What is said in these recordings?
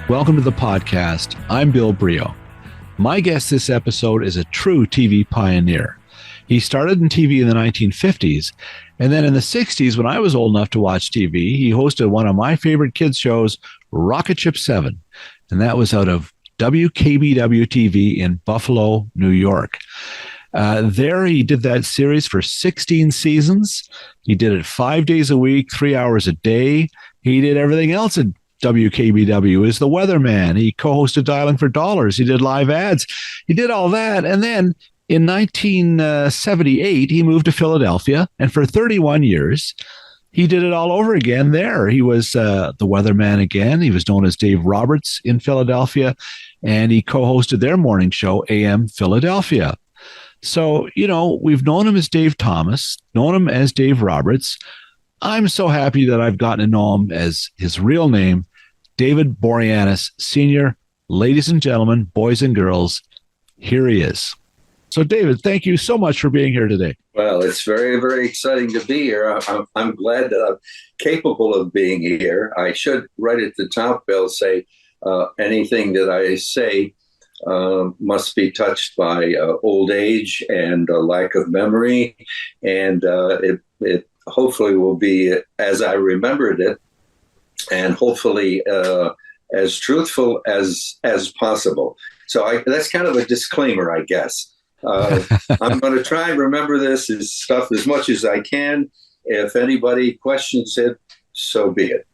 Welcome to the podcast. I'm Bill Brio. My guest this episode is a true TV pioneer. He started in TV in the 1950s, and then in the 60s, when I was old enough to watch TV, he hosted one of my favorite kids' shows, Rocketship 7, and that was out of WKBW TV in Buffalo, New York. There he did that series for 16 seasons. He did it 5 days a week, 3 hours a day. He did everything else at WKBW as the weatherman. He co-hosted Dialing for Dollars. He did live ads. He did all that. And then in 1978, he moved to Philadelphia. And for 31 years, he did it all over again there. He was the weatherman again. He was known as Dave Roberts in Philadelphia. And he co-hosted their morning show, AM Philadelphia. So, you know, we've known him as Dave Thomas, known him as Dave Roberts. I'm so happy that I've gotten to know him as his real name, David Boreanaz, Sr. Ladies and gentlemen, boys and girls, here he is. So, David, thank you so much for being here today. Well, it's very, very exciting to be here. I'm glad that I'm capable of being here. I should, right at the top, Bill, say anything that I say must be touched by old age and a lack of memory, and it hopefully will be as I remembered it, and hopefully as truthful as possible. So that's kind of a disclaimer, I guess. I'm going to try and remember this stuff as much as I can. If anybody questions it, so be it.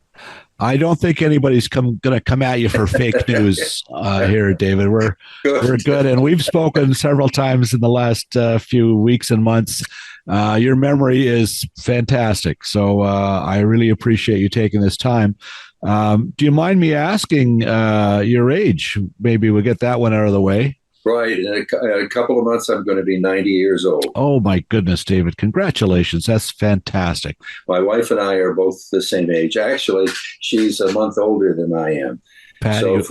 I don't think anybody's going to come at you for fake news here, David. We're good, and we've spoken several times in the last few weeks and months. Your memory is fantastic, so I really appreciate you taking this time. Do you mind me asking your age? Maybe we'll get that one out of the way. Right. In a couple of months, I'm going to be 90 years old. Oh, my goodness, David. Congratulations. That's fantastic. My wife and I are both the same age. Actually, she's a month older than I am. Patty,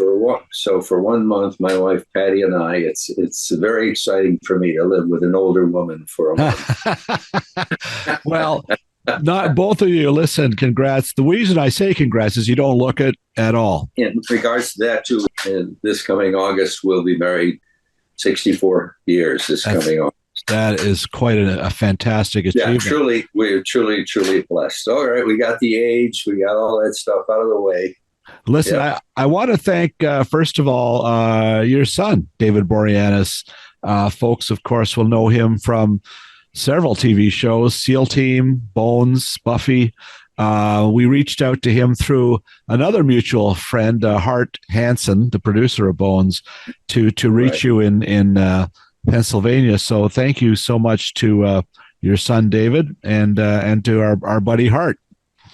so for 1 month, my wife, Patty, and I, it's very exciting for me to live with an older woman for a month. Well, not both of you. Listen, congrats. The reason I say congrats is you don't look it at all. In regards to that, too, in this coming August, we'll be married 64 years coming August. That is quite a fantastic achievement. Yeah, we're truly blessed. All right, we got the age, we got all that stuff out of the way. Listen, yep. I want to thank, first of all, your son, David Boreanaz. Folks, of course, will know him from several TV shows, SEAL Team, Bones, Buffy. We reached out to him through another mutual friend, Hart Hansen, the producer of Bones, to reach you in Pennsylvania. So thank you so much to your son, David, and to our buddy Hart.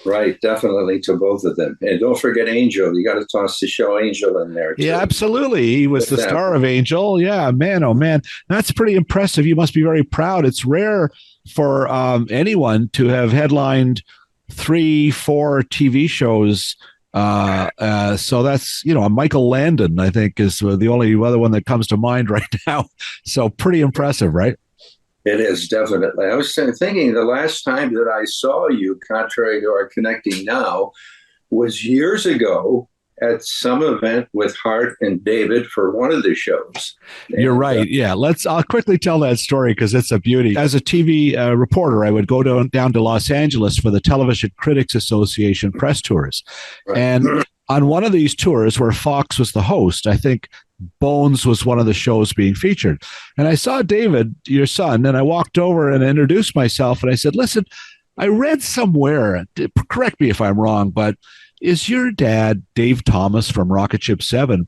Right, definitely to both of them. And don't forget Angel. You got to toss the show Angel in there, too. Yeah, absolutely. He was the star of Angel. Yeah, man, oh, man. That's pretty impressive. You must be very proud. It's rare for anyone to have headlined 3-4 TV shows. So that's, Michael Landon, I think, is the only other one that comes to mind right now. So pretty impressive, right? It is, definitely. I was thinking the last time that I saw you, contrary to our connecting now, was years ago at some event with Hart and David for one of the shows. You're right. Yeah. I'll quickly tell that story because it's a beauty. As a TV reporter, I would go down to Los Angeles for the Television Critics Association press tours. Right. And on one of these tours where Fox was the host, I think Bones was one of the shows being featured. And I saw David, your son, and I walked over and introduced myself. And I said, listen, I read somewhere, correct me if I'm wrong, but is your dad Dave Thomas from Rocketship 7?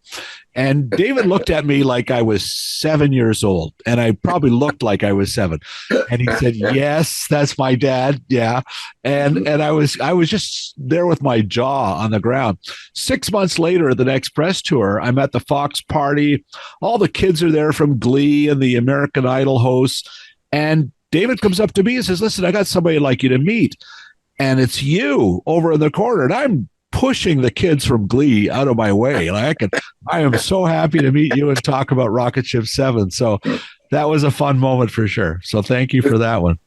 And David looked at me like I was 7 years old, and I probably looked like I was 7. And he said, yes, that's my dad. Yeah. And I was just there with my jaw on the ground. 6 months later, the next press tour, I'm at the Fox party. All the kids are there from Glee and the American Idol hosts. And David comes up to me and says, listen, I got somebody I'd like you to meet. And it's you over in the corner. And I'm pushing the kids from Glee out of my way. Like I am so happy to meet you and talk about Rocketship 7. So that was a fun moment for sure. So thank you for that one.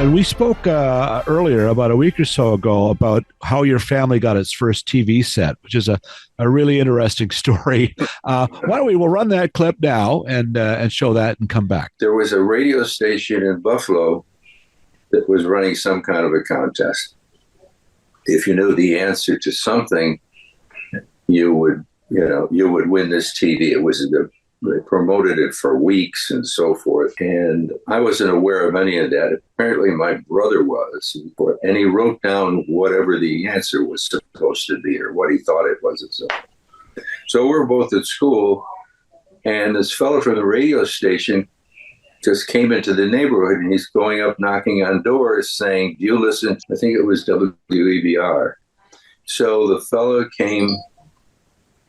And we spoke earlier, about a week or so ago, about how your family got its first TV set, which is a really interesting story. Why don't we'll run that clip now and show that and come back. There was a radio station in Buffalo that was running some kind of a contest. If you knew the answer to something, you would win this TV. It was they promoted it for weeks and so forth. And I wasn't aware of any of that. Apparently my brother was. And he wrote down whatever the answer was supposed to be or what he thought it was. So we're both at school. And this fellow from the radio station just came into the neighborhood, and he's going up knocking on doors saying, do you listen? I think it was WEBR. So the fellow came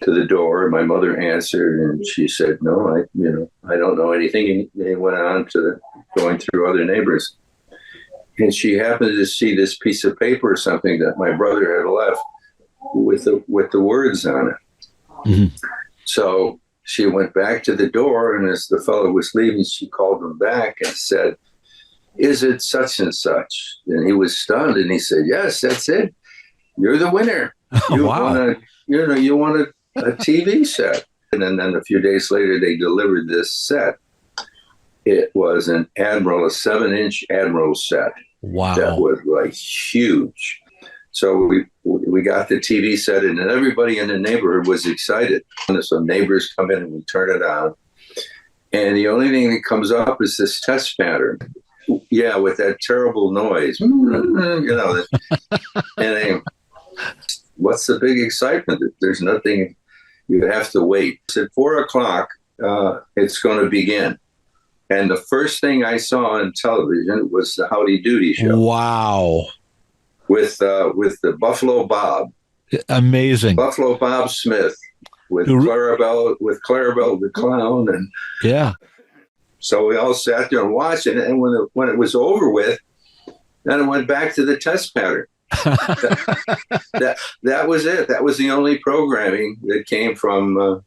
to the door, and my mother answered, and she said, no, I don't know anything. And he went on to going through other neighbors. And she happened to see this piece of paper or something that my brother had left with the words on it. Mm-hmm. So she went back to the door, and as the fellow was leaving, she called him back and said, is it such and such? And he was stunned, and he said, yes, that's it. You're the winner. You wow. You won a TV set. And then a few days later, they delivered this set. It was a 7-inch Admiral set. Wow. That was like huge. So we got the TV set, and everybody in the neighborhood was excited. And so neighbors come in, and we turn it on. And the only thing that comes up is this test pattern. Yeah, with that terrible noise. And what's the big excitement? There's nothing. You have to wait. At 4:00, it's going to begin. And the first thing I saw on television was the Howdy Doody show. Wow. With the Buffalo Bob. Amazing. Buffalo Bob Smith with Clarabelle the Clown. And yeah. So we all sat there and watched it. And when it was over with, then it went back to the test pattern. that was it. That was the only programming that came from.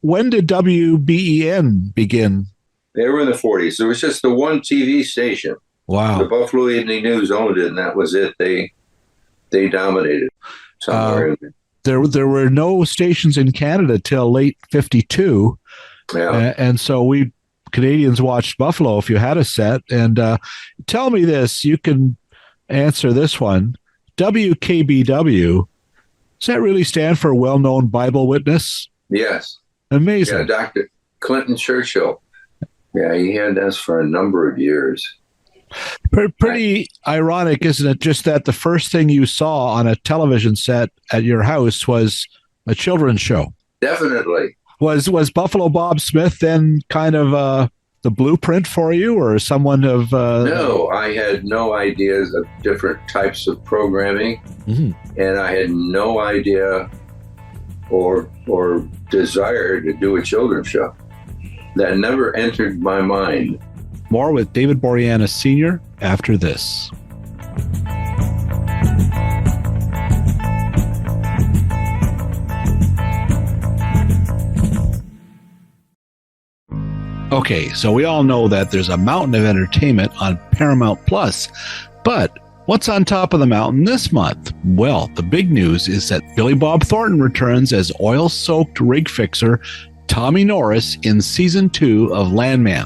When did WBEN begin? They were in the 40s. There was just the one TV station. Wow. The Buffalo Evening News owned it, and that was it. They dominated. There were no stations in Canada till late 52. Yeah. And so we Canadians watched Buffalo if you had a set. And tell me this, you can answer this one. WKBW, does that really stand for Well-Known Bible Witness? Yes. Amazing. Yeah, Dr. Clinton Churchill. Yeah, he had this for a number of years. Pretty ironic, isn't it? Just that the first thing you saw on a television set at your house was a children's show. Definitely. Was Buffalo Bob Smith then kind of the blueprint for you, or someone of? No, I had no ideas of different types of programming, and I had no idea or desire to do a children's show. That never entered my mind. More with David Boreanaz Sr. after this. Okay, so we all know that there's a mountain of entertainment on Paramount Plus, but what's on top of the mountain this month? Well, the big news is that Billy Bob Thornton returns as oil-soaked rig fixer Tommy Norris in Season 2 of Landman.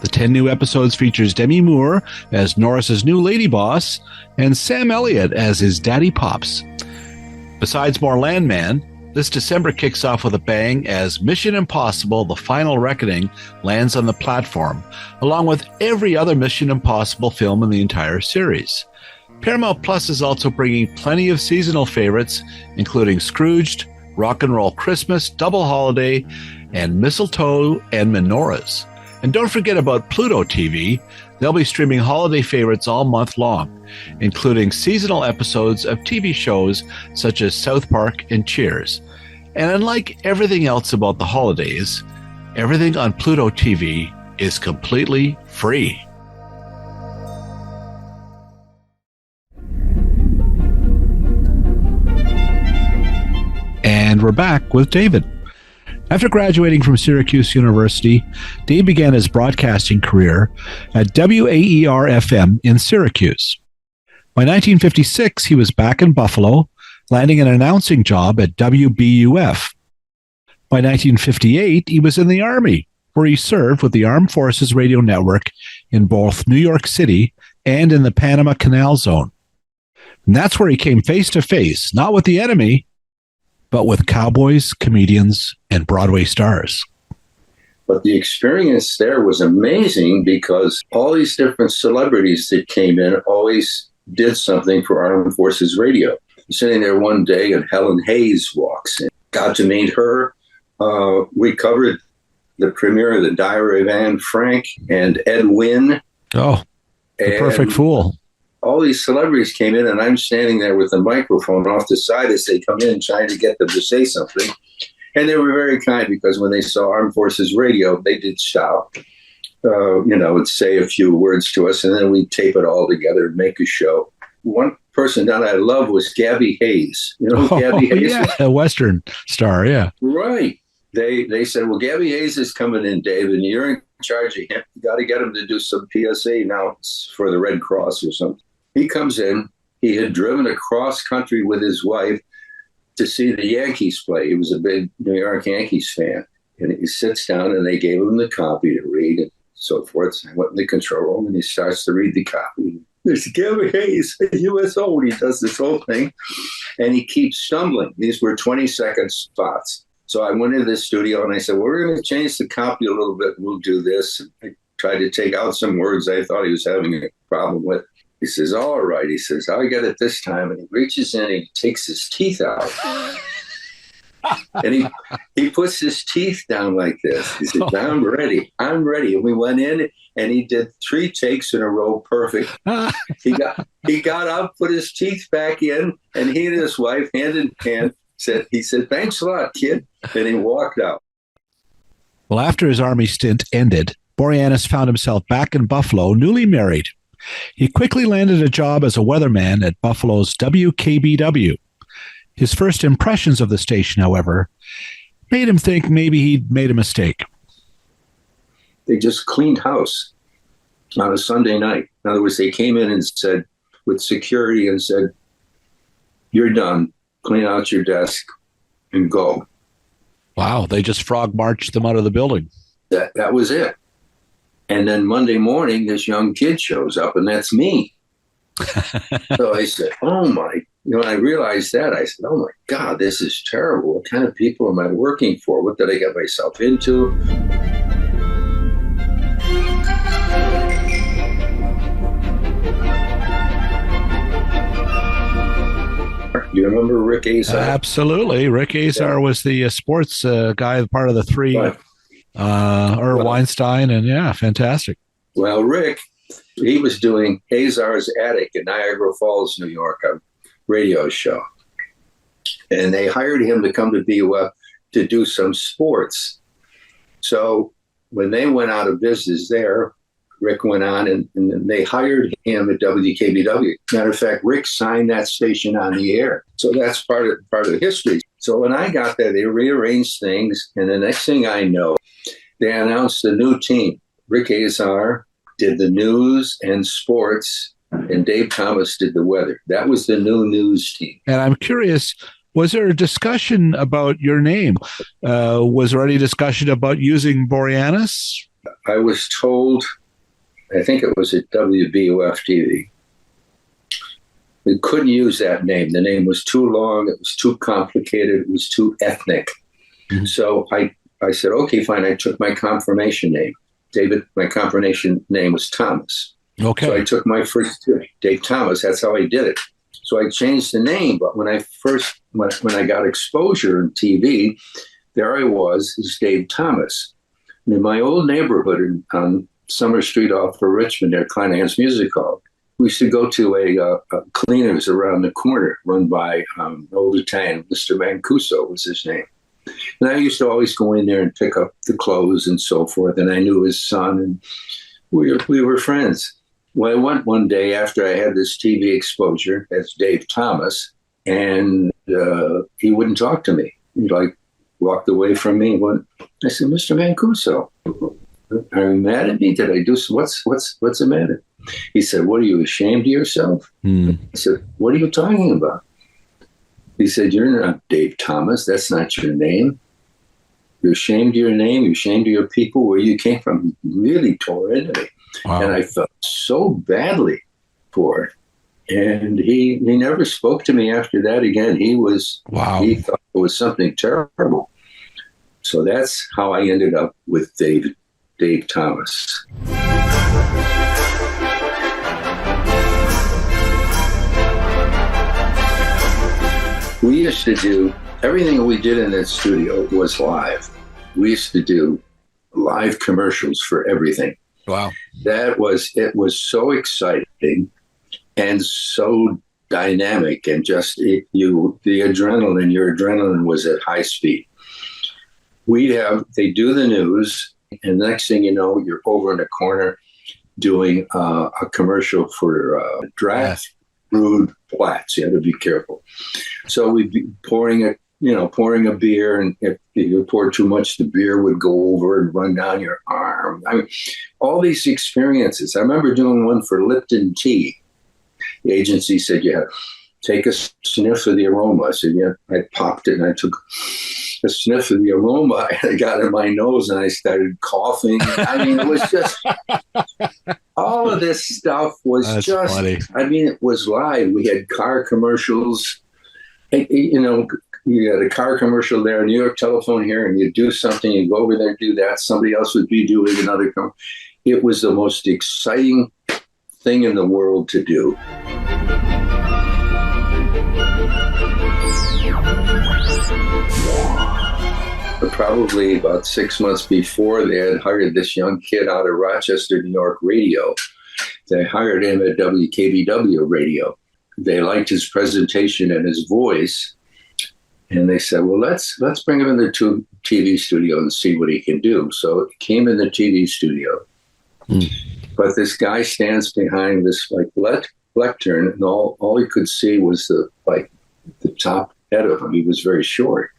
The 10 new episodes features Demi Moore as Norris's new lady boss and Sam Elliott as his daddy pops. Besides more Landman, this December kicks off with a bang as Mission Impossible: The Final Reckoning lands on the platform, along with every other Mission Impossible film in the entire series. Paramount Plus is also bringing plenty of seasonal favorites, including Scrooged, Rock and Roll Christmas, Double Holiday, and Mistletoe and Menorahs. And don't forget about Pluto TV. They'll be streaming holiday favorites all month long, including seasonal episodes of TV shows such as South Park and Cheers. And unlike everything else about the holidays, everything on Pluto TV is completely free. And we're back with David. After graduating from Syracuse University, Dave began his broadcasting career at WAER-FM in Syracuse. By 1956, he was back in Buffalo, landing an announcing job at WBUF. By 1958, he was in the Army, where he served with the Armed Forces Radio Network in both New York City and in the Panama Canal Zone. And that's where he came face to face, not with the enemy, but with cowboys, comedians, and Broadway stars. But the experience there was amazing because all these different celebrities that came in always did something for Armed Forces Radio. Sitting there one day and Helen Hayes walks in. Got to meet her. We covered the premiere of The Diary of Anne Frank and Ed Wynn. Oh, the perfect fool. All these celebrities came in, and I'm standing there with the microphone off the side as they come in, trying to get them to say something. And they were very kind because when they saw Armed Forces Radio, they did stop, and say a few words to us, and then we'd tape it all together and make a show. One person that I love was Gabby Hayes. You know who Gabby Hayes is? A Western star, yeah. Right. They said, well, Gabby Hayes is coming in, Dave, and you're in charge of him. You got to get him to do some PSA now for the Red Cross or something. He comes in. He had driven across country with his wife to see the Yankees play. He was a big New York Yankees fan. And he sits down, and they gave him the copy to read and so forth. So I went in the control room, and he starts to read the copy. There's Gabby Hayes, USO, and he does this whole thing. And he keeps stumbling. These were 20-second spots. So I went into the studio, and I said, well, we're going to change the copy a little bit. We'll do this. And I tried to take out some words I thought he was having a problem with. He says, all right. He says, I'll get it this time. And he reaches in and he takes his teeth out. And he puts his teeth down like this. He says, I'm ready. I'm ready. And we went in and he did 3 takes in a row. Perfect. He got up, put his teeth back in, and he and his wife, hand in hand, said, thanks a lot, kid. And he walked out. Well, after his Army stint ended, Boreanaz found himself back in Buffalo, newly married. He quickly landed a job as a weatherman at Buffalo's WKBW. His first impressions of the station, however, made him think maybe he'd made a mistake. They just cleaned house on a Sunday night. In other words, they came in and said, with security, and said, you're done. Clean out your desk and go. Wow, they just frog marched them out of the building. That was it. And then Monday morning, this young kid shows up, and that's me. So I said, when I realized that, I said, oh my God, this is terrible. What kind of people am I working for? What did I get myself into? Do you remember Rick Azar? Absolutely. Rick Azar was the sports guy, part of the 3. Right. Weinstein, and yeah, fantastic. Well, Rick, he was doing Azar's Attic in Niagara Falls, New York, a radio show. And they hired him to come to BUF to do some sports. So when they went out of business there, Rick went on and they hired him at WKBW. Matter of fact, Rick signed that station on the air. So that's part of the history. So when I got there, they rearranged things. And the next thing I know, they announced a new team. Rick Azar did the news and sports, and Dave Thomas did the weather. That was the new news team. And I'm curious, was there a discussion about your name? Was there any discussion about using Boreanaz? I was told, I think it was at WBUF TV, we couldn't use that name. The name was too long. It was too complicated. It was too ethnic. Mm-hmm. So I said, okay, fine. I took my confirmation name. David, my confirmation name was Thomas. Okay. So I took my first, Dave Thomas. That's how I did it. So I changed the name. But when I got exposure in TV, there I was, as Dave Thomas. And in my old neighborhood on Summer Street off of Richmond, near Kleinhans Music Hall, we used to go to a cleaners around the corner run by an old Italian, Mr. Mancuso was his name. And I used to always go in there and pick up the clothes and so forth. And I knew his son, and we were friends. Well, I went one day after I had this TV exposure as Dave Thomas, and he wouldn't talk to me. He'd like, walked away from me and went, I said, Mr. Mancuso, are you mad at me? Did I do what's the matter? He said, what, are you ashamed of yourself? I said, what are you talking about? He said, you're not Dave Thomas. That's not your name. You're ashamed of your name. You're ashamed of your people, where you came from. He really tore into me. Wow. And I felt so badly for it. And he never spoke to me after that again. He thought it was something terrible. So that's how I ended up with Dave Thomas. We used to do, everything we did in that studio was live. We used to do live commercials for everything. Wow. It was so exciting and so dynamic, and just your adrenaline was at high speed. They do the news, and the next thing you know, you're over in the corner doing a commercial for draft brewed flats. You had to be careful. So we'd be pouring a beer, and if you pour too much, the beer would go over and run down your arm. I mean, all these experiences. I remember doing one for Lipton tea. The agency said, yeah, take a sniff of the aroma. I said, yeah. I popped it, and I took a sniff of the aroma, and it got in my nose, and I started coughing. I mean, it was just, all of this stuff was That's just, funny. I mean, it was live. We had car commercials. You had a car commercial there, New York Telephone here, and you do something, you go over there and do that. Somebody else would be doing another commercial. It was the most exciting thing in the world to do. But probably about 6 months before, they had hired this young kid out of Rochester, New York radio. They hired him at WKBW radio. They liked his presentation and his voice, and they said, well, let's bring him in the TV studio and see what he can do. So he came in the TV studio. But this guy stands behind this lectern, and all he could see was the top head of him. He was very short.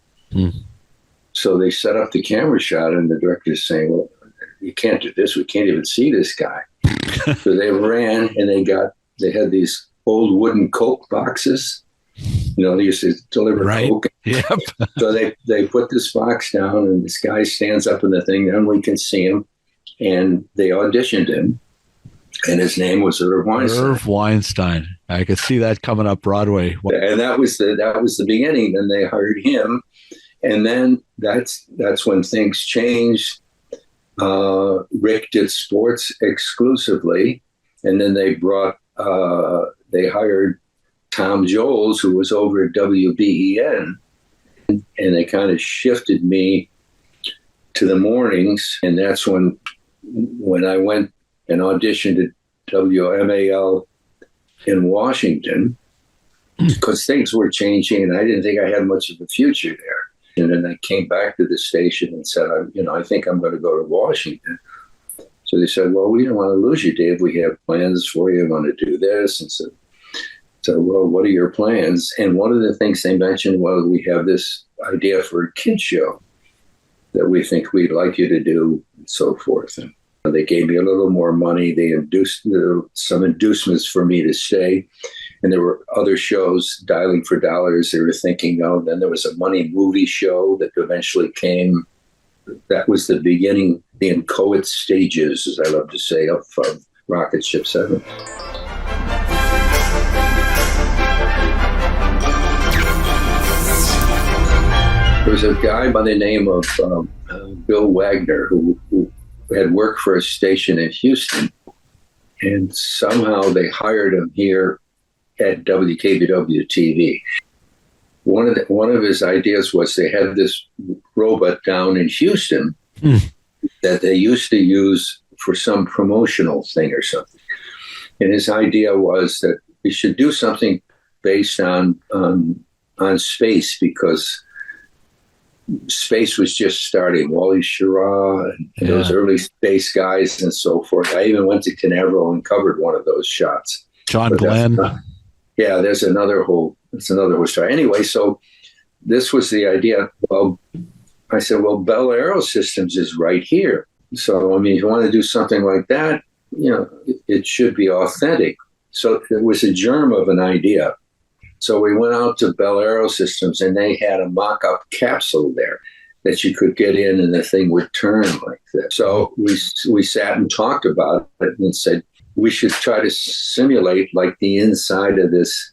So they set up the camera shot, and the director's saying, well, you can't do this. We can't even see this guy. So they ran, and they had these old wooden Coke boxes. They used to deliver Coke. Yep. So they put this box down, and this guy stands up in the thing, and we can see him. And they auditioned him, and his name was Irv Weinstein. Irv Weinstein. I could see that coming up Broadway. And that was the beginning. Then they hired him, and then that's when things changed. Rick did sports exclusively, and then they hired Tom Joles, who was over at WBEN, and they kind of shifted me to the mornings, and that's when I went and auditioned at WMAL in Washington, because things were changing, and I didn't think I had much of a future there. And then I came back to the station and said, I think I'm going to go to Washington. So they said, well, we don't want to lose you, Dave. We have plans for you. We want to do this. And so, well, what are your plans? And one of the things they mentioned, well, we have this idea for a kid show that we think we'd like you to do, and so forth. And they gave me a little more money. They induced some inducements for me to stay. And there were other shows, Dialing for Dollars, they were thinking of. Then there was a money movie show that eventually came. That was the beginning, the inchoate stages, as I love to say, of Rocketship 7. There was a guy by the name of Bill Wagner who had worked for a station in Houston, and somehow they hired him here at WKBW TV. One of his ideas was they had this robot down in Houston that they used to use for some promotional thing or something. And his idea was that we should do something based on space, because space was just starting. Wally Schirra and those early space guys and so forth. I even went to Canaveral and covered one of those shots. John Glenn. There's another whole story. Anyway, so this was the idea. Well, I said, well, Bell Aerosystems is right here. So, I mean, if you want to do something like that, it should be authentic. So it was a germ of an idea. So we went out to Bell Aerosystems, and they had a mock-up capsule there that you could get in, and the thing would turn like this. So we sat and talked about it and said, we should try to simulate like the inside of this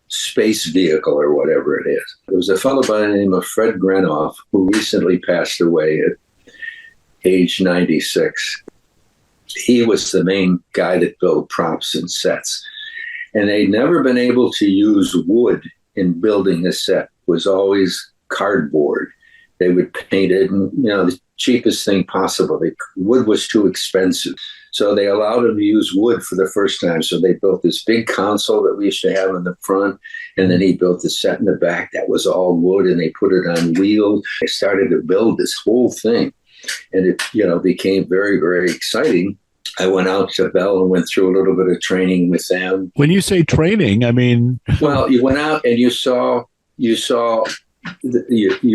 space vehicle or whatever it is. There was a fellow by the name of Fred Grenoff who recently passed away at age 96. He was the main guy that built props and sets. And they'd never been able to use wood in building a set. It was always cardboard. They would paint it, and the cheapest thing possible. Wood was too expensive. So they allowed them to use wood for the first time. So they built this big console that we used to have in the front, and then he built the set in the back that was all wood, and they put it on wheels. They started to build this whole thing, and it became very, very exciting. I went out to Bell and went through a little bit of training with them. When you say training, I mean, well, you went out and you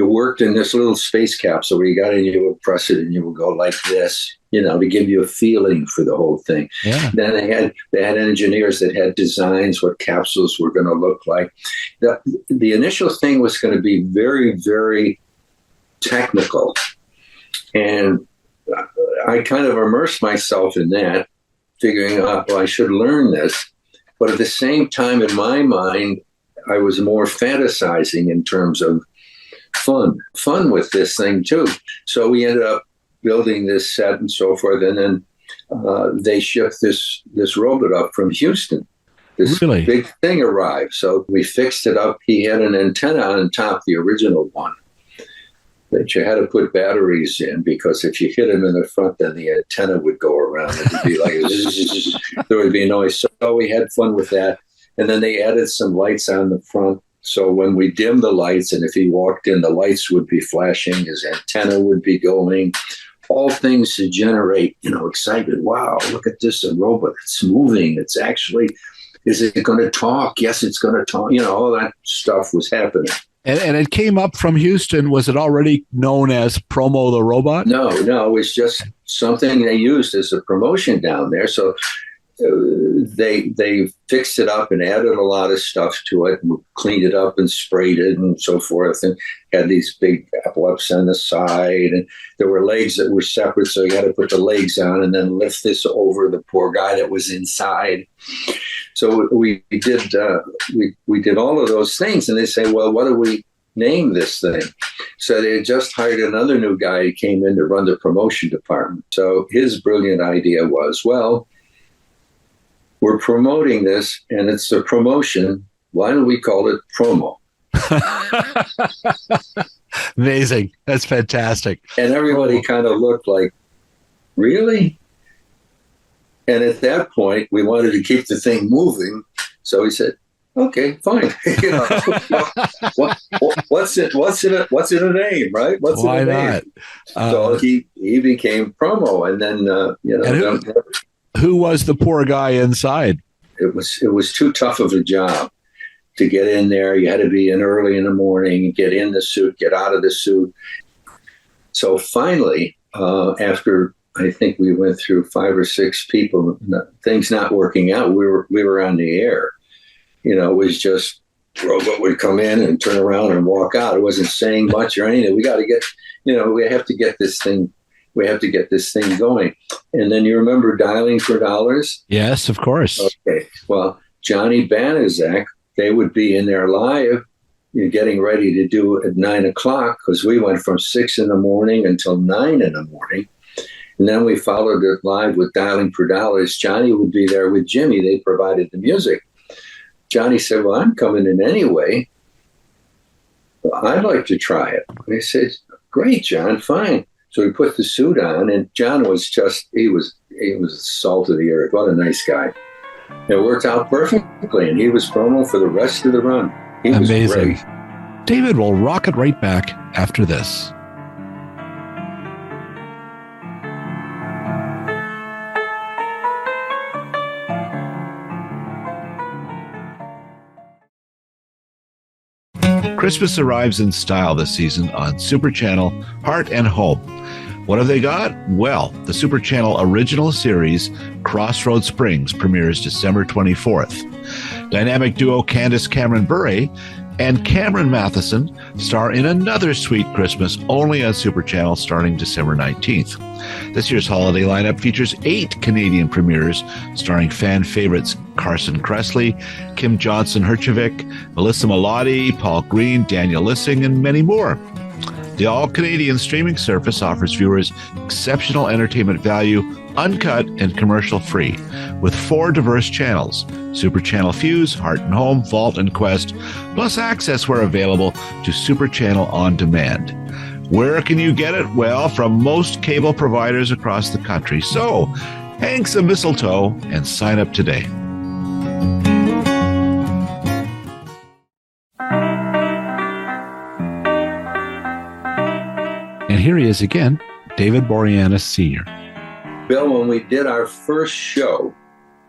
worked in this little space capsule where you got in, you would press it, and you would go like this, to give you a feeling for the whole thing. Yeah. Then they had engineers that had designs what capsules were going to look like. The initial thing was going to be very, very technical, and I kind of immersed myself in that, figuring out, well, I should learn this. But at the same time, in my mind, I was more fantasizing in terms of fun with this thing too. So we ended up building this set and so forth. And then they shipped this robot up from Houston. This really big thing arrived. So we fixed it up. He had an antenna on top, the original one, that you had to put batteries in, because if you hit him in the front, then the antenna would go around. It would be like, there would be noise. So we had fun with that. And then they added some lights on the front. So when we dimmed the lights, and if he walked in, the lights would be flashing, his antenna would be going, all things to generate, excitement. Wow, look at this, a robot. It's moving. It's actually, is it going to talk? Yes, it's going to talk. All that stuff was happening. And it came up from Houston. Was it already known as Promo the Robot? No, it was just something they used as a promotion down there. So they fixed it up and added a lot of stuff to it, and cleaned it up and sprayed it and so forth, and had these big epaulets on the side, and there were legs that were separate, so you had to put the legs on and then lift this over the poor guy that was inside. So we did all of those things, and they say, well, what do we name this thing? So they had just hired another new guy who came in to run the promotion department. So his brilliant idea was, well, we're promoting this, and it's a promotion. Why don't we call it Promo? Amazing. That's fantastic. And everybody kind of looked like, really? And at that point, we wanted to keep the thing moving. So we said, okay, fine. What's in a name, right? Why in a not? name? So he became Promo, and then who was the poor guy inside? It was too tough of a job to get in there. You had to be in early in the morning, get in the suit, get out of the suit. So finally, after I think we went through 5 or 6 people, things not working out, we were on the air. It was just robot would come in and turn around and walk out. It wasn't saying much or anything. We got to get, we have to get this thing. We have to get this thing going. And then you remember Dialing for Dollars? Yes, of course. Okay. Well, Johnny Banizak, they would be in there live, getting ready to do at 9 o'clock, because we went from 6 in the morning until 9 in the morning. And then we followed it live with Dialing for Dollars. Johnny would be there with Jimmy. They provided the music. Johnny said, well, I'm coming in anyway. Well, I'd like to try it. I said, great, John, fine. So we put the suit on, and John was he was the salt of the earth. What a nice guy. It worked out perfectly, and he was Promo for the rest of the run. He was amazing. Great. David will rocket right back after this. Christmas arrives in style this season on Super Channel, Heart and Home. What have they got? Well, the Super Channel original series, Crossroad Springs, premieres December 24th. Dynamic duo Candace Cameron Bure and Cameron Matheson star in another sweet Christmas only on Super Channel starting December 19th. This year's holiday lineup features 8 Canadian premieres starring fan favorites Carson Kressley, Kim Johnson-Herjavec, Melissa Melotti, Paul Green, Daniel Lissing, and many more. The all-Canadian streaming service offers viewers exceptional entertainment value, uncut and commercial-free, with 4 diverse channels: Super Channel Fuse, Heart and Home, Vault, and Quest, plus access where available to Super Channel On Demand. Where can you get it? Well, from most cable providers across the country. So, hang some mistletoe and sign up today. And here he is again, David Boreanaz Sr. Bill, when we did our first show,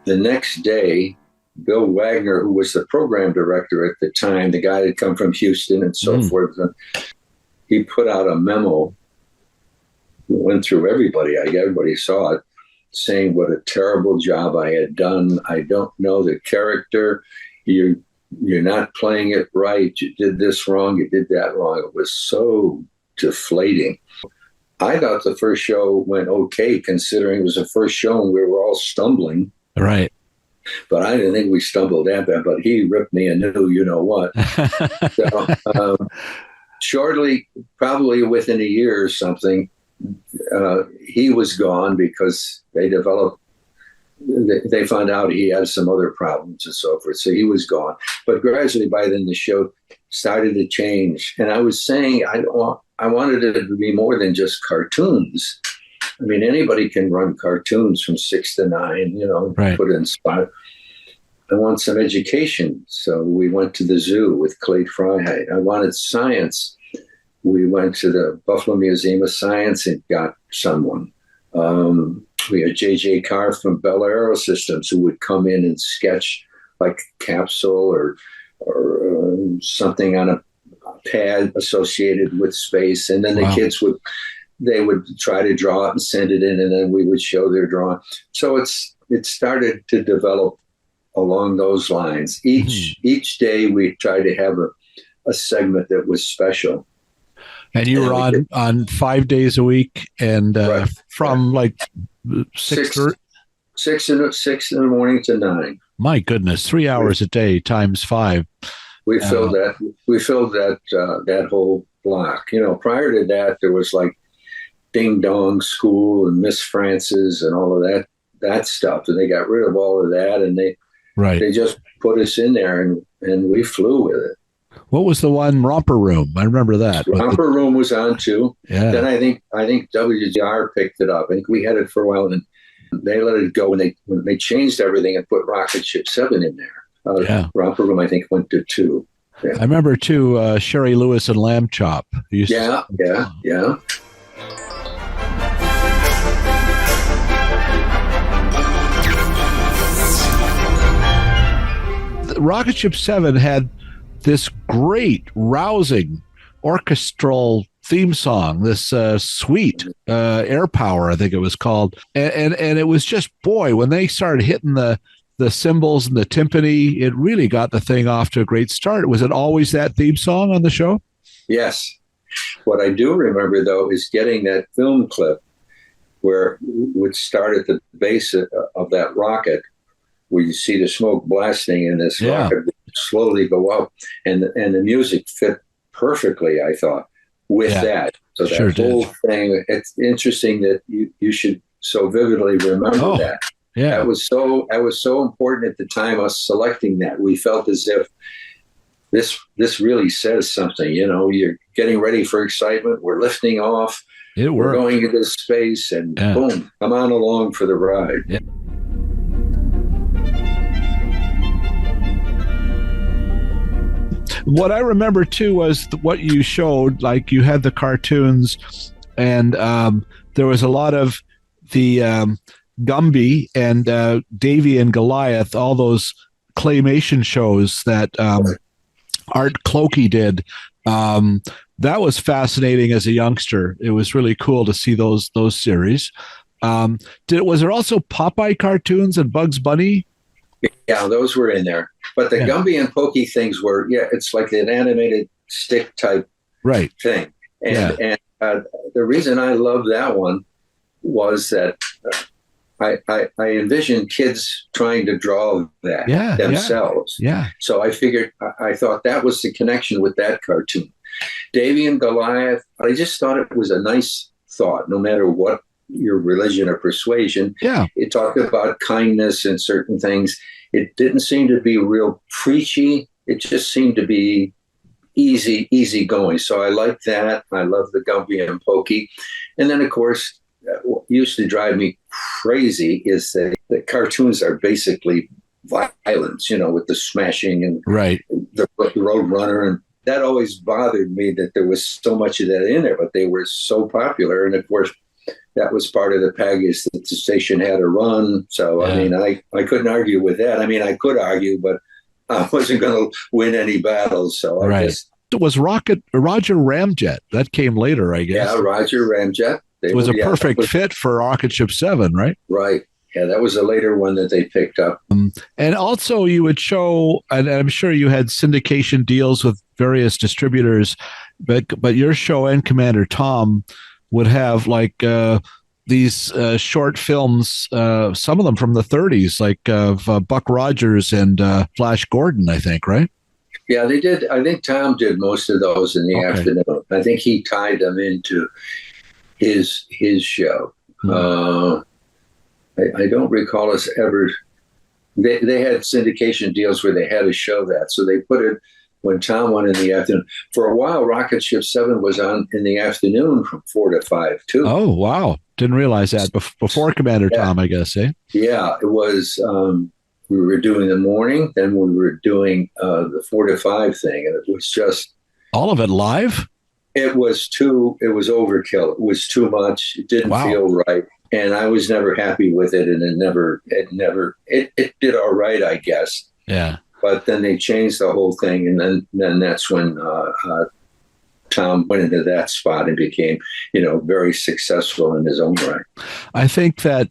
the next day, Bill Wagner, who was the program director at the time, the guy that had come from Houston and so forth, he put out a memo, went through everybody, everybody saw it, saying what a terrible job I had done. I don't know the character. You're not playing it right. You did this wrong. You did that wrong. It was so deflating. I thought the first show went okay, considering it was the first show and we were all stumbling. Right. But I didn't think we stumbled that bad, but he ripped me a new you-know-what. So, shortly, probably within a year or something, he was gone because they found out he had some other problems and so forth. So he was gone. But gradually by then the show started to change. And I was saying I wanted it to be more than just cartoons. I mean, anybody can run cartoons from 6 to 9, right. Put it in spot. I want some education. So we went to the zoo with Clay Freiheit. I wanted science. We went to the Buffalo Museum of Science and got someone. We had J.J. Carr from Bell Aerosystems who would come in and sketch like capsule or something on a pad associated with space. And then the kids would try to draw it and send it in, and then we would show their drawing. So it started to develop along those lines. Each day we tried to have a segment that was special. And you were on 5 days a week, and right. From like 6 in the morning to 9. My goodness, 3 hours a day times 5. We filled that. We filled that whole block. Prior to that, there was like Ding Dong School and Miss Francis and all of that stuff, and they got rid of all of that, and they just put us in there, and we flew with it. What was the one, Romper Room? I remember that. Romper Room was on too. Yeah. Then I think WGR picked it up. I think we had it for a while, and they let it go when they changed everything and put Rocketship 7 in there. Romper Room, I think, went to 2. Yeah. I remember too, Sherry Lewis and Lamb Chop. Yeah. Rocketship 7 had this great, rousing, orchestral theme song, this sweet Air Power, I think it was called. And it was just, boy, when they started hitting the cymbals and the timpani, it really got the thing off to a great start. Was it always that theme song on the show? Yes. What I do remember, though, is getting that film clip where it would start at the base of that rocket, where you see the smoke blasting and this rocket would slowly go up, and the music fit perfectly, I thought, with that. So that whole thing, it's interesting that you should so vividly remember that. Yeah. That was so important at the time, us selecting that. We felt as if this really says something. You're getting ready for excitement. We're lifting off. We're going into space, and boom, come on along for the ride. Yeah. What I remember too was what you showed, like you had the cartoons, and there was a lot of the Gumby and Davy and Goliath, all those claymation shows that Art Clokey did. That was fascinating as a youngster. It was really cool to see those series. Was there also Popeye cartoons and Bugs Bunny? Yeah, those were in there. But the Gumby and Pokey things were, it's like an animated stick type thing. And the reason I love that one was that I envisioned kids trying to draw that themselves. Yeah. So I thought that was the connection with that cartoon. Davy and Goliath, I just thought it was a nice thought, no matter what your religion or persuasion. Yeah. It talked about kindness and certain things. It didn't seem to be real preachy. It just seemed to be easy going. So I like that. I love the Gumby and Pokey. And then, of course, what used to drive me crazy is that the cartoons are basically violence, with the smashing and the Road Runner. And that always bothered me that there was so much of that in there, but they were so popular. And, of course, that was part of the package that the station had to run. So, I mean, I couldn't argue with that. I mean, I could argue, but I wasn't going to win any battles. So I guess. It was Roger Ramjet. That came later, I guess. Yeah, Roger Ramjet. It was a perfect fit for Rocketship 7, right? Right. Yeah, that was a later one that they picked up. And also you would show, and I'm sure you had syndication deals with various distributors, but your show and Commander Tom would have like these short films, some of them from the 30s, like Buck Rogers and Flash Gordon, I think, right? Yeah, they did. I think Tom did most of those in the afternoon. I think he tied them into his show. I don't recall us ever. They had syndication deals where they had to show that, so they put it when Tom went in the afternoon. For a while, Rocketship 7 was on in the afternoon from 4 to 5 too. Oh wow! Didn't realize that before Commander Tom, I guess. Yeah, it was. We were doing the morning, then we were doing the 4 to 5 thing, and it was just all of it live. It was overkill. It was too much. It didn't feel right. And I was never happy with it. And it did all right, I guess. Yeah. But then they changed the whole thing. And then that's when Tom went into that spot and became, very successful in his own right. I think that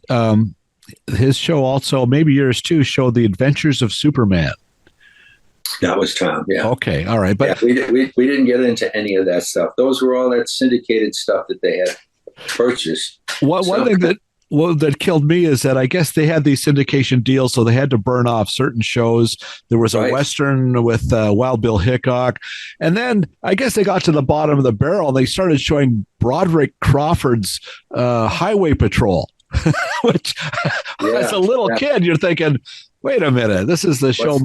his show also, maybe yours too, showed The Adventures of Superman. That was Tom, yeah. Okay, all right. But we didn't get into any of that stuff. Those were all that syndicated stuff that they had purchased. One thing that killed me is that I guess they had these syndication deals, so they had to burn off certain shows. There was a Western with Wild Bill Hickok. And then I guess they got to the bottom of the barrel and they started showing Broderick Crawford's Highway Patrol, which as a little kid, you're thinking, wait a minute, this is the show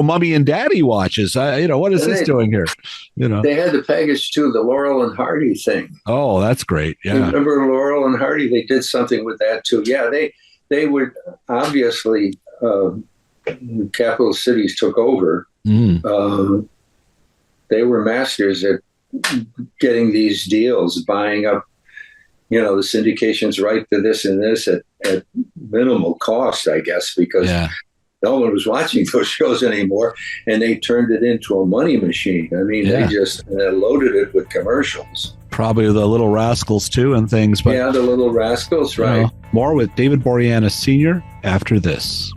Mommy and Daddy watches. What is this doing here? They had the package too, the Laurel and Hardy thing. Oh, that's great. Yeah. You remember Laurel and Hardy? They did something with that too. Yeah, they would obviously capital cities took over. They were masters at getting these deals, buying up the syndication's right to this and this at minimal cost, I guess, because no one was watching those shows anymore, and they turned it into a money machine. I mean, they just loaded it with commercials. Probably the Little Rascals, too, and things. But, the Little Rascals, right. More with David Boreanaz Sr. after this.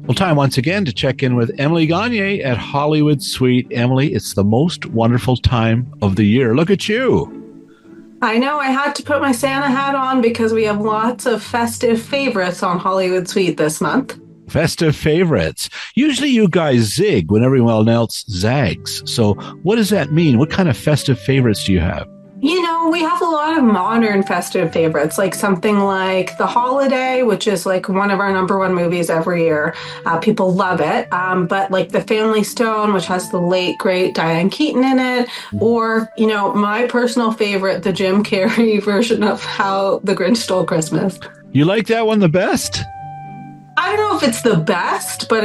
Well, time once again to check in with Emily Gagne at Hollywood Suite. Emily, it's the most wonderful time of the year. Look at you. I know. I had to put my Santa hat on because we have lots of festive favorites on Hollywood Suite this month. Festive favorites. Usually you guys zig when everyone else zags. So what does that mean? What kind of festive favorites do you have? We have a lot of modern festive favorites, like something like The Holiday, which is like one of our number one movies every year. People love it. But like The Family Stone, which has the late, great Diane Keaton in it. Or, my personal favorite, the Jim Carrey version of How the Grinch Stole Christmas. You like that one the best? I don't know if it's the best, but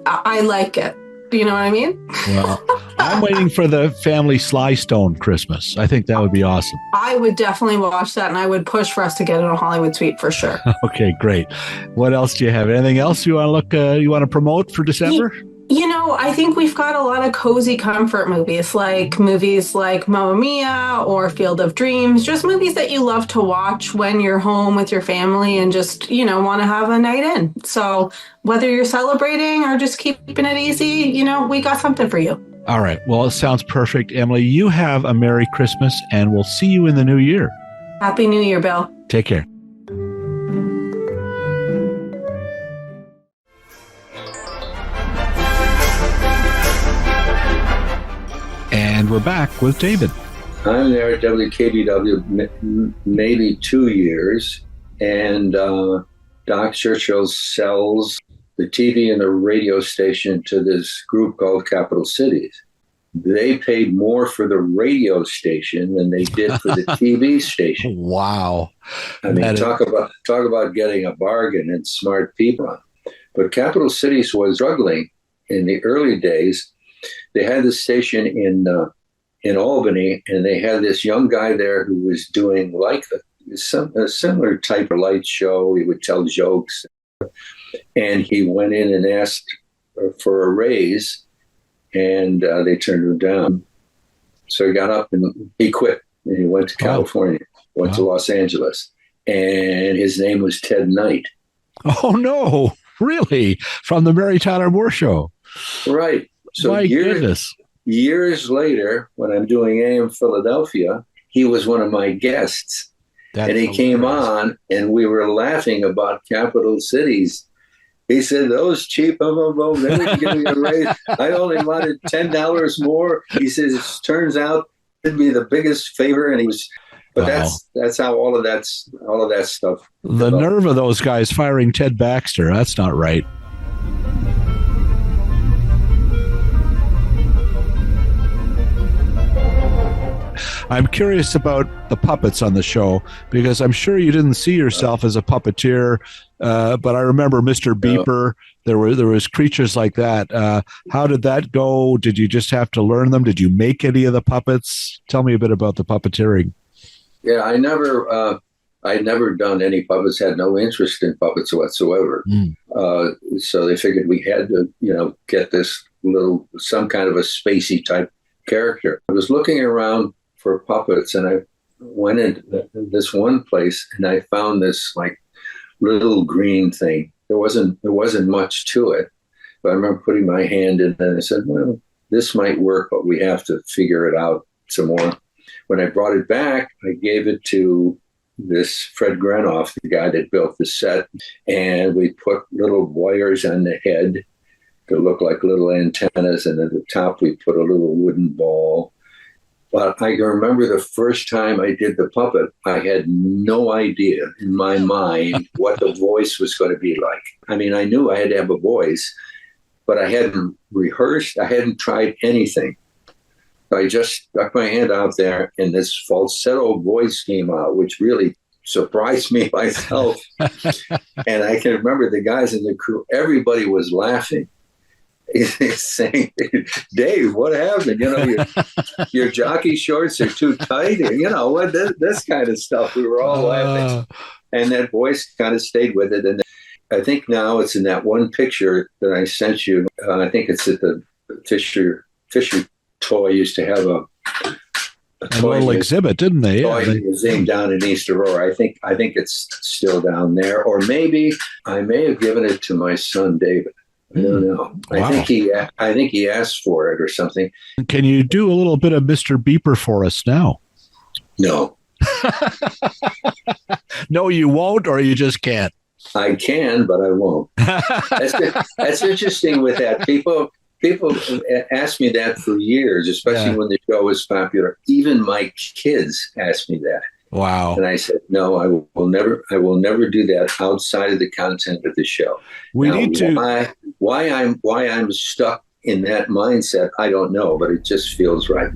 I like it. You know what I mean? Well, I'm waiting for the family Sly Stone Christmas. I think that would be awesome. I would definitely watch that, and I would push for us to get it on Hollywood Suite for sure. Okay, great. What else do you have? Anything else you want to you want to promote for December? I think we've got a lot of cozy comfort movies like Mamma Mia or Field of Dreams, just movies that you love to watch when you're home with your family and just, want to have a night in. So whether you're celebrating or just keeping it easy, we got something for you. All right. Well, it sounds perfect. Emily, you have a Merry Christmas, and we'll see you in the new year. Happy New Year, Bill. Take care. And we're back with David. I'm there at WKBW maybe 2 years, and Doc Churchill sells the TV and the radio station to this group called Capital Cities. They paid more for the radio station than they did for the TV station. Wow. I mean, talk about getting a bargain and smart people. But Capital Cities was struggling in the early days. They had this station in Albany, and they had this young guy there who was doing like a similar type of light show. He would tell jokes, and he went in and asked for a raise, and they turned him down. So he got up and he quit, and he went to California, went to Los Angeles, and his name was Ted Knight. Oh, no, really? From the Mary Tyler Moore Show? Right. So my goodness. Years later, when I'm doing AM Philadelphia, he was one of my guests. And he came on, and we were laughing about Capital Cities. He said, those cheap, they wouldn't give me a raise. I only wanted $10 more. He says, it turns out it'd be the biggest favor. And he was, but that's how all of that stuff. The nerve of those guys firing Ted Baxter. That's not right. I'm curious about the puppets on the show, because I'm sure you didn't see yourself as a puppeteer, but I remember Mr. Beeper. There was creatures like that. How did that go? Did you just have to learn them? Did you make any of the puppets? Tell me a bit about the puppeteering. Yeah, I'd never done any puppets. Had no interest in puppets whatsoever. So they figured we had to, get this some kind of a spacey type character. I was looking around for puppets, and I went into this one place, and I found this like little green thing. There wasn't much to it, but I remember putting my hand in it, and I said, well, this might work, but we have to figure it out some more. When I brought it back, I gave it to this Fred Granoff, the guy that built the set, and we put little wires on the head to look like little antennas, and at the top we put a little wooden ball. But I can remember the first time I did the puppet, I had no idea in my mind what the voice was going to be like. I mean, I knew I had to have a voice, but I hadn't rehearsed. I hadn't tried anything. I just stuck my hand out there, and this falsetto voice came out, which really surprised me myself. And I can remember the guys in the crew, everybody was laughing. He's saying, Dave, what happened? Your jockey shorts are too tight. What this kind of stuff. We were all laughing. And that voice kind of stayed with it. And I think now it's in that one picture that I sent you. I think it's at the Fisher Toy used to have a little exhibit, didn't they? Toy museum down in East Aurora. I think it's still down there. Or maybe I may have given it to my son, David. I don't know. Wow. I think he asked for it or something. Can you do a little bit of Mr. Beeper for us now? No. No, you won't, or you just can't? I can, but I won't. That's interesting with that. People ask me that for years, especially when the show was popular. Even my kids asked me that. Wow. And I said, no, I will never do that outside of the content of the show. Why I'm stuck in that mindset, I don't know, but it just feels right.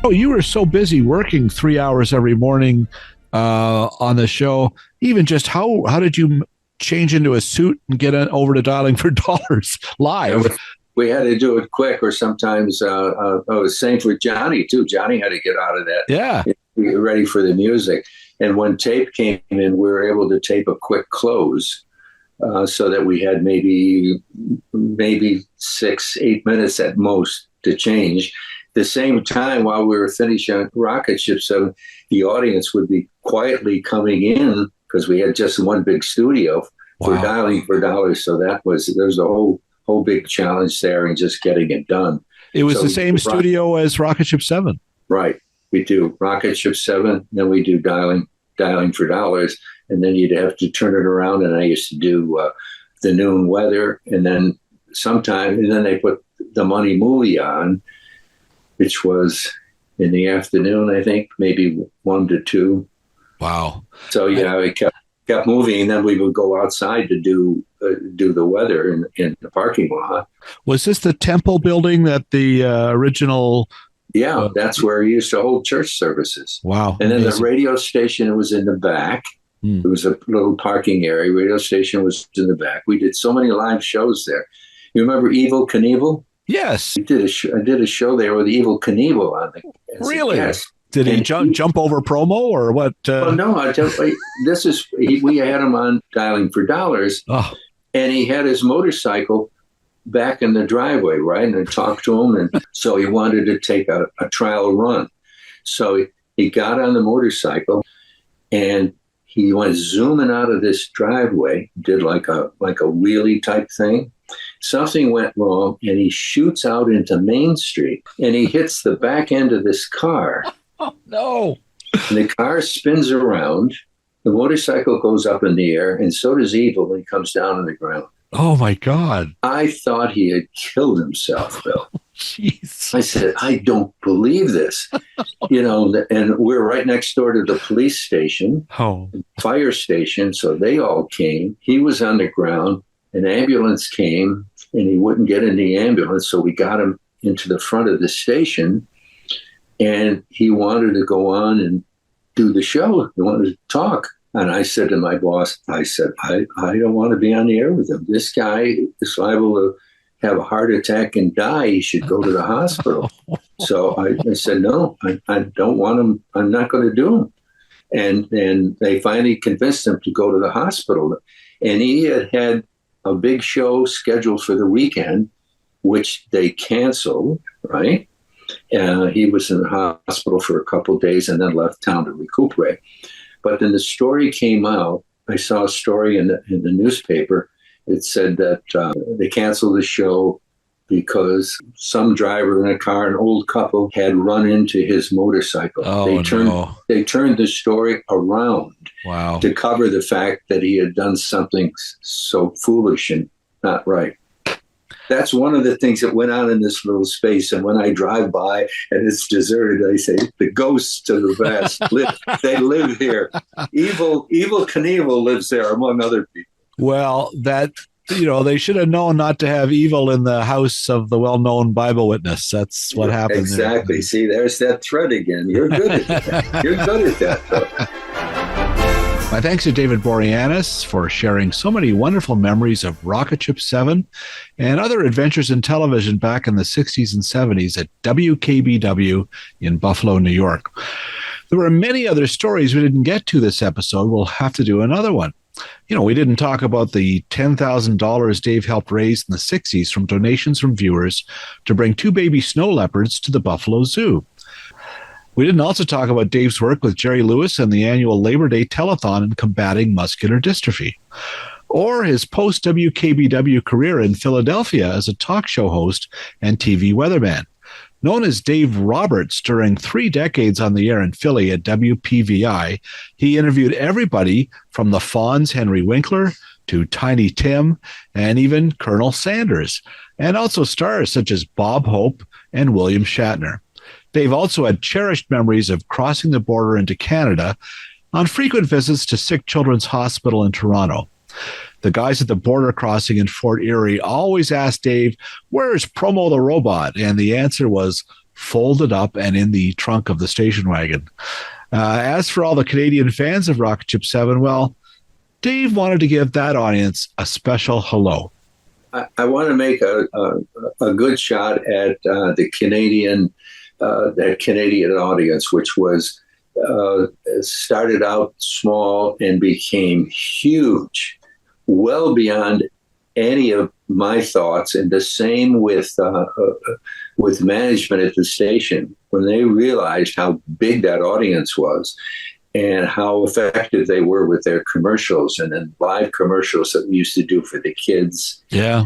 Oh, you were so busy working 3 hours every morning on the show. Even just how did you change into a suit and get over to Dialing for Dollars live? We had to do it quick, or sometimes same for Johnny too. Johnny had to get out of that. Yeah, get ready for the music. And when tape came in, we were able to tape a quick close, so that we had maybe 6-8 minutes at most to change. The same time, while we were finishing Rocketship 7, the audience would be quietly coming in because we had just one big studio for Dialing for Dollars. So there's a whole big challenge there and just getting it done. It was the same studio as Rocketship 7. Right. We do Rocketship 7, then we do Dialing for Dollars, and then you'd have to turn it around. And I used to do the noon weather, and then they put the Money movie on, which was in the afternoon, I think, maybe 1 to 2. Wow. So it kept moving, and then we would go outside to do the weather in the parking lot. Was this the temple building that the original? Yeah, that's where he used to hold church services. Wow. And then the radio station was in the back. It was a little parking area. Radio station was in the back. We did so many live shows there. You remember Evel Knievel? Yes. I did a show there with Evel Knievel on it. Really? Yes. Did he jump over promo or what? Well, no, I tell you, we had him on Dialing for Dollars, and he had his motorcycle back in the driveway, right? And I talked to him, and so he wanted to take a trial run. So he got on the motorcycle, and he went zooming out of this driveway, did like a wheelie type thing. Something went wrong, and he shoots out into Main Street, and he hits the back end of this car. Oh, no. And the car spins around. The motorcycle goes up in the air, and so does Evel when he comes down on the ground. Oh, my God. I thought he had killed himself, Bill. Jeez. I said, I don't believe this. And we're right next door to the police station, fire station. So they all came. He was on the ground. An ambulance came, and he wouldn't get in the ambulance. So we got him into the front of the station, and he wanted to go on and do the show. He wanted to talk. And I said to my boss, I don't want to be on the air with him. This guy is liable to have a heart attack and die. He should go to the hospital. So I said, no, I don't want him. I'm not going to do him. And they finally convinced him to go to the hospital. And he had a big show scheduled for the weekend, which they canceled, right? He was in the hospital for a couple of days and then left town to recuperate. But then the story came out. I saw a story in the newspaper. It said that they canceled the show because some driver in a car, an old couple, had run into his motorcycle. They turned the story around to cover the fact that he had done something so foolish and not right. That's one of the things that went on in this little space. And when I drive by and it's deserted, I say, the ghosts to the west, they live here. Evel Knievel lives there, among other people. Well, they should have known not to have evil in the house of the well-known Bible witness. That's what happened. Exactly. There. See, there's that thread again. You're good at that. You're good at that, though. My thanks to David Boreanaz for sharing so many wonderful memories of Rocketship 7 and other adventures in television back in the 60s and 70s at WKBW in Buffalo, New York. There were many other stories we didn't get to this episode. We'll have to do another one. We didn't talk about the $10,000 Dave helped raise in the 60s from donations from viewers to bring 2 baby snow leopards to the Buffalo Zoo. We didn't also talk about Dave's work with Jerry Lewis and the annual Labor Day telethon in combating muscular dystrophy, or his post-WKBW career in Philadelphia as a talk show host and TV weatherman. Known as Dave Roberts during 3 decades on the air in Philly at WPVI, he interviewed everybody from the Fonz Henry Winkler to Tiny Tim and even Colonel Sanders, and also stars such as Bob Hope and William Shatner. Dave also had cherished memories of crossing the border into Canada on frequent visits to Sick Children's Hospital in Toronto. The guys at the border crossing in Fort Erie always asked Dave, "Where's Promo the robot?" And the answer was folded up and in the trunk of the station wagon. As for all the Canadian fans of Rocketship 7, well, Dave wanted to give that audience a special hello. I want to make a good shot at the Canadian audience, which was started out small and became huge, well beyond any of my thoughts. And the same with management at the station, when they realized how big that audience was and how effective they were with their commercials and then live commercials that we used to do for the kids. Yeah.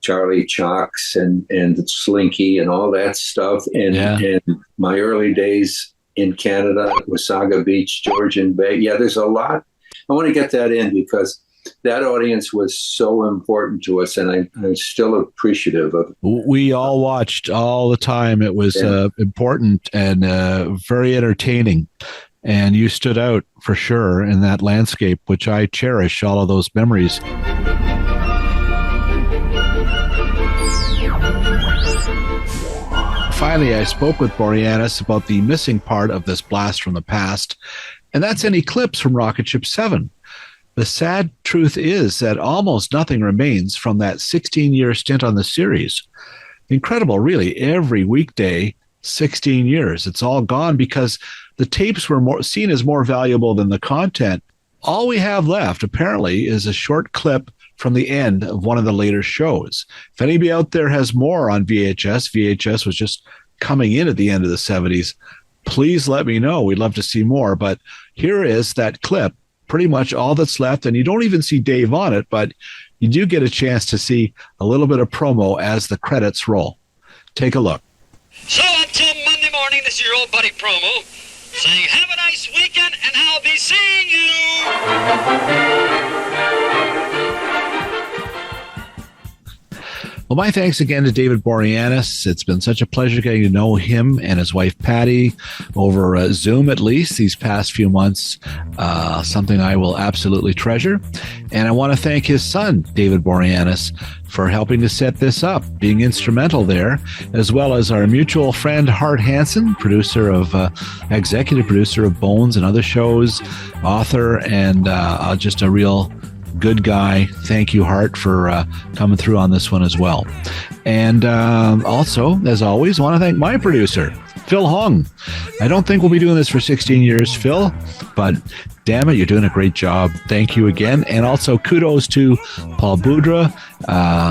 Charlie Chalks and Slinky and all that stuff. And my early days in Canada, Wasaga Beach, Georgian Bay. Yeah, there's a lot. I want to get that in because that audience was so important to us, and I'm still appreciative of it. We all watched all the time. It was important and very entertaining. And you stood out for sure in that landscape, which I cherish, all of those memories. Finally, I spoke with Boreanaz about the missing part of this blast from the past, and that's any clips from Rocketship 7. The sad truth is that almost nothing remains from that 16-year stint on the series. Incredible, really. Every weekday, 16 years. It's all gone because the tapes were seen as more valuable than the content. All we have left, apparently, is a short clip from the end of one of the later shows. If anybody out there has more on VHS was just coming in at the end of the 70s, please let me know. We'd love to see more. But here is that clip, pretty much all that's left. And you don't even see Dave on it, but you do get a chance to see a little bit of promo as the credits roll. Take a look. So until Monday morning, this is your old buddy Promo saying, have a nice weekend, and I'll be seeing you. Well, my thanks again to David Boreanaz. It's been such a pleasure getting to know him and his wife, Patty, over Zoom, at least, these past few months. Something I will absolutely treasure. And I want to thank his son, David Boreanaz, for helping to set this up, being instrumental there, as well as our mutual friend, Hart Hansen, executive producer of Bones and other shows, author, and just a real good guy. Thank you, Hart, for coming through on this one as well. And also, as always, I want to thank my producer, Phil Hung. I don't think we'll be doing this for 16 years, Phil, but damn it, you're doing a great job. Thank you again. And also kudos to Paul Boudra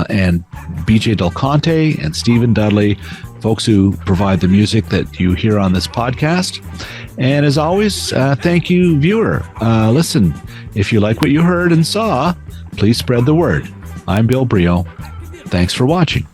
and BJ Del Conte and Stephen Dudley, folks who provide the music that you hear on this podcast. And as always, thank you, viewer. Listen, if you like what you heard and saw, please spread the word. I'm Bill Brio. Thanks for watching.